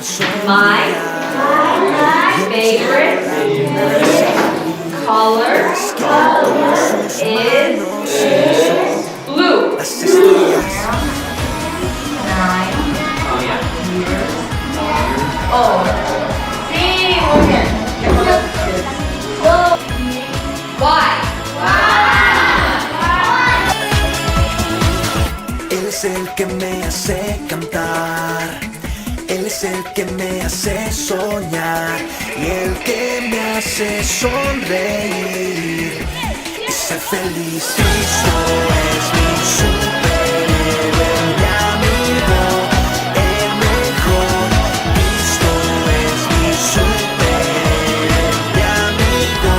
My favorite color is blue. 9 years old. See, woman. Why? Él es el que me hace cantar, Él es el que me hace soñar y el que me hace sonreír y ser feliz. Cristo es mi superhéroe, mi amigo, el mejor. Cristo es mi superhéroe, mi amigo,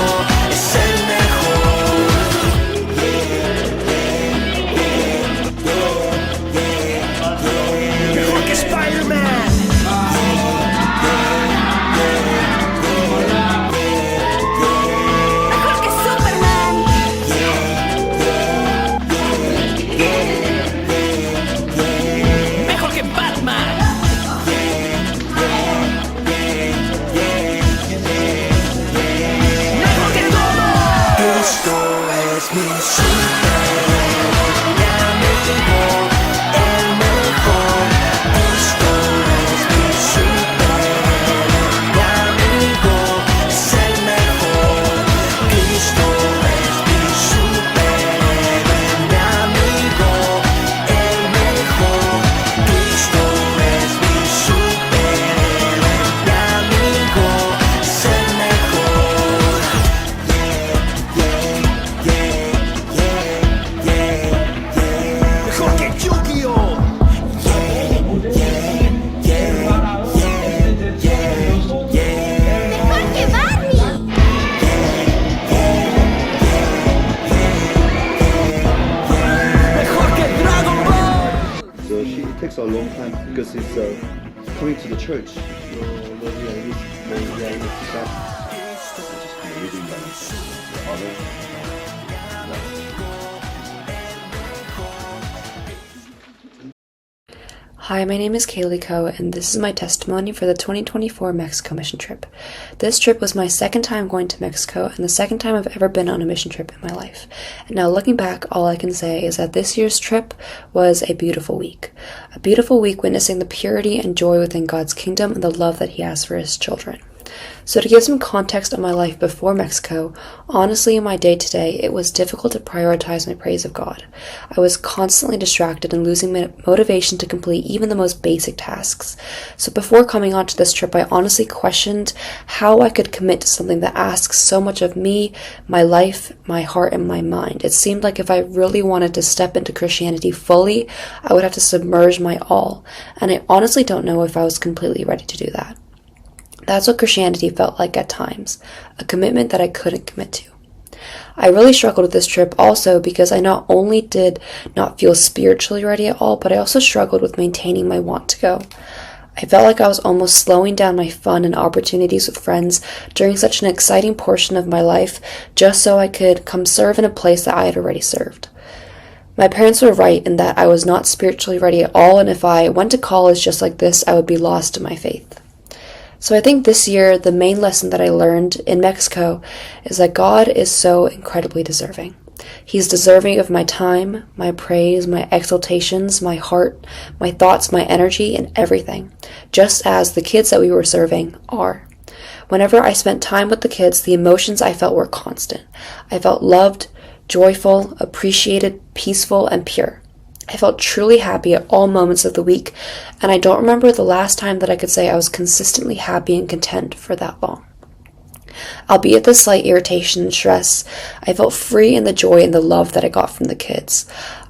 es el mejor. Mejor que Spider-Man. Mejor que Superman. Mejor que Batman. Mejor que todo. Cristo es mi superhéroe, mi amigo, el mejor. Cristo es mi superhéroe, mi amigo, es el mejor. Cristo es mi superhéroe, mi amigo, el mejor. Cristo es mi superhéroe, mi amigo, es el mejor. Mejor que Yu-Gi-Oh! Mejor que Barney. Mejor que Dragon Ball. So it takes a long time because it's coming to the church. Hi, my name is Kaylee Coe, and this is my testimony for the 2024 Mexico mission trip. This trip was my second time going to Mexico and the second time I've ever been on a mission trip in my life. And now looking back, all I can say is that this year's trip was a beautiful week. A beautiful week witnessing the purity and joy within God's kingdom and the love that He has for His children. So to give some context on my life before Mexico, honestly in my day-to-day, it was difficult to prioritize my praise of God. I was constantly distracted and losing motivation to complete even the most basic tasks. So before coming onto this trip, I honestly questioned how I could commit to something that asks so much of me, my life, my heart, and my mind. It seemed like if I really wanted to step into Christianity fully, I would have to submerge my all. And I honestly don't know if I was completely ready to do that. That's what Christianity felt like at times, a commitment that I couldn't commit to. I really struggled with this trip also because I not only did not feel spiritually ready at all, but I also struggled with maintaining my want to go. I felt like I was almost slowing down my fun and opportunities with friends during such an exciting portion of my life just so I could come serve in a place that I had already served. My parents were right in that I was not spiritually ready at all, and if I went to college just like this, I would be lost in my faith. So I think this year, the main lesson that I learned in Mexico is that God is so incredibly deserving. He's deserving of my time, my praise, my exaltations, my heart, my thoughts, my energy, and everything, just as the kids that we were serving are. Whenever I spent time with the kids, the emotions I felt were constant. I felt loved, joyful, appreciated, peaceful, and pure. I felt truly happy at all moments of the week, and I don't remember the last time that I could say I was consistently happy and content for that long. Albeit the slight irritation and stress, I felt free in the joy and the love that I got from the kids.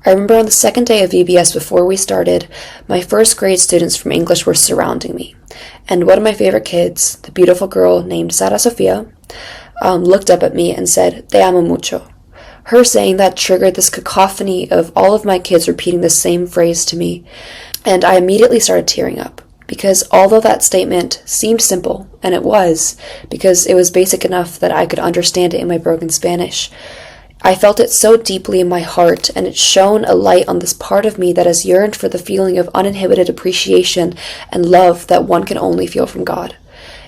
I remember on the second day of VBS before we started, my first grade students from English were surrounding me, and one of my favorite kids, the beautiful girl named Sara Sofia, looked up at me and said, "Te amo mucho." Her saying that triggered this cacophony of all of my kids repeating the same phrase to me, and I immediately started tearing up. Because although that statement seemed simple, and it was, because it was basic enough that I could understand it in my broken Spanish, I felt it so deeply in my heart, and it shone a light on this part of me that has yearned for the feeling of uninhibited appreciation and love that one can only feel from God.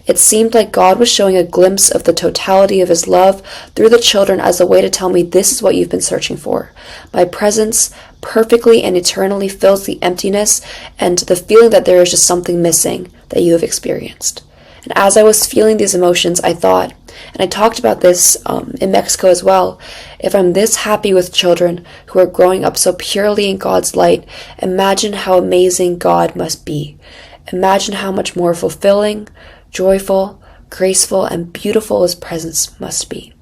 It seemed like God was showing a glimpse of the totality of His love through the children as a way to tell me, this is what you've been searching for. My presence perfectly and eternally fills the emptiness and the feeling that there is just something missing that you have experienced. And as I was feeling these emotions, I thought, and I talked about this in Mexico as well, if I'm this happy with children who are growing up so purely in God's light, imagine how amazing God must be. Imagine how much more fulfilling, joyful, graceful, and beautiful His presence must be.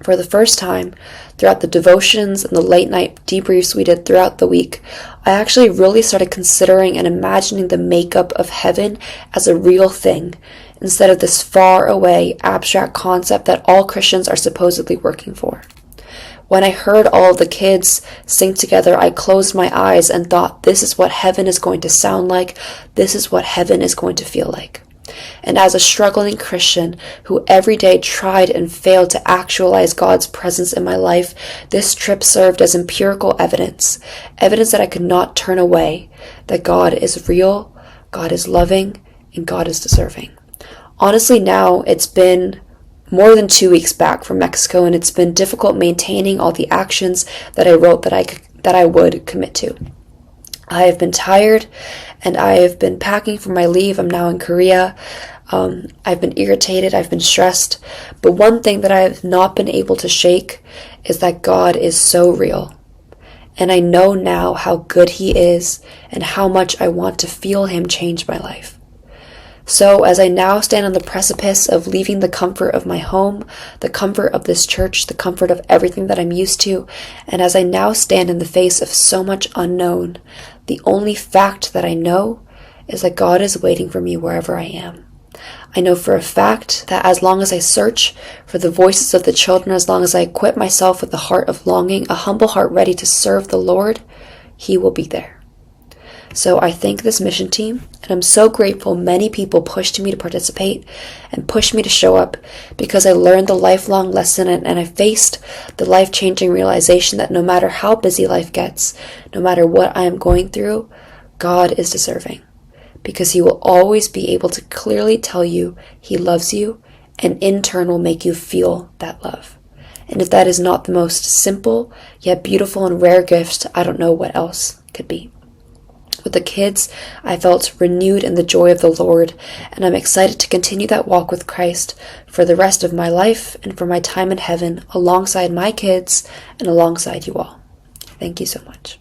For the first time, throughout the devotions and the late night debriefs we did throughout the week, I actually really started considering and imagining the makeup of heaven as a real thing, instead of this far away, abstract concept that all Christians are supposedly working for. When I heard all of the kids sing together, I closed my eyes and thought, this is what heaven is going to sound like. This is what heaven is going to feel like. And as a struggling Christian who every day tried and failed to actualize God's presence in my life, this trip served as empirical evidence that I could not turn away, that God is real, God is loving, and God is deserving. Honestly, now it's been more than 2 weeks back from Mexico, and it's been difficult maintaining all the actions that I wrote that I would commit to. I have been tired, and I have been packing for my leave. I'm now in Korea. I've been irritated. I've been stressed. But one thing that I have not been able to shake is that God is so real. And I know now how good He is and how much I want to feel Him change my life. So as I now stand on the precipice of leaving the comfort of my home, the comfort of this church, the comfort of everything that I'm used to, and as I now stand in the face of so much unknown, the only fact that I know is that God is waiting for me wherever I am. I know for a fact that as long as I search for the voices of the children, as long as I equip myself with a heart of longing, a humble heart ready to serve the Lord, He will be there. So I thank this mission team, and I'm so grateful many people pushed me to participate and pushed me to show up, because I learned the lifelong lesson and I faced the life-changing realization that no matter how busy life gets, no matter what I am going through, God is deserving, because He will always be able to clearly tell you He loves you, and in turn will make you feel that love. And if that is not the most simple yet beautiful and rare gift, I don't know what else could be. With the kids, I felt renewed in the joy of the Lord, and I'm excited to continue that walk with Christ for the rest of my life and for my time in heaven alongside my kids and alongside you all. Thank you so much.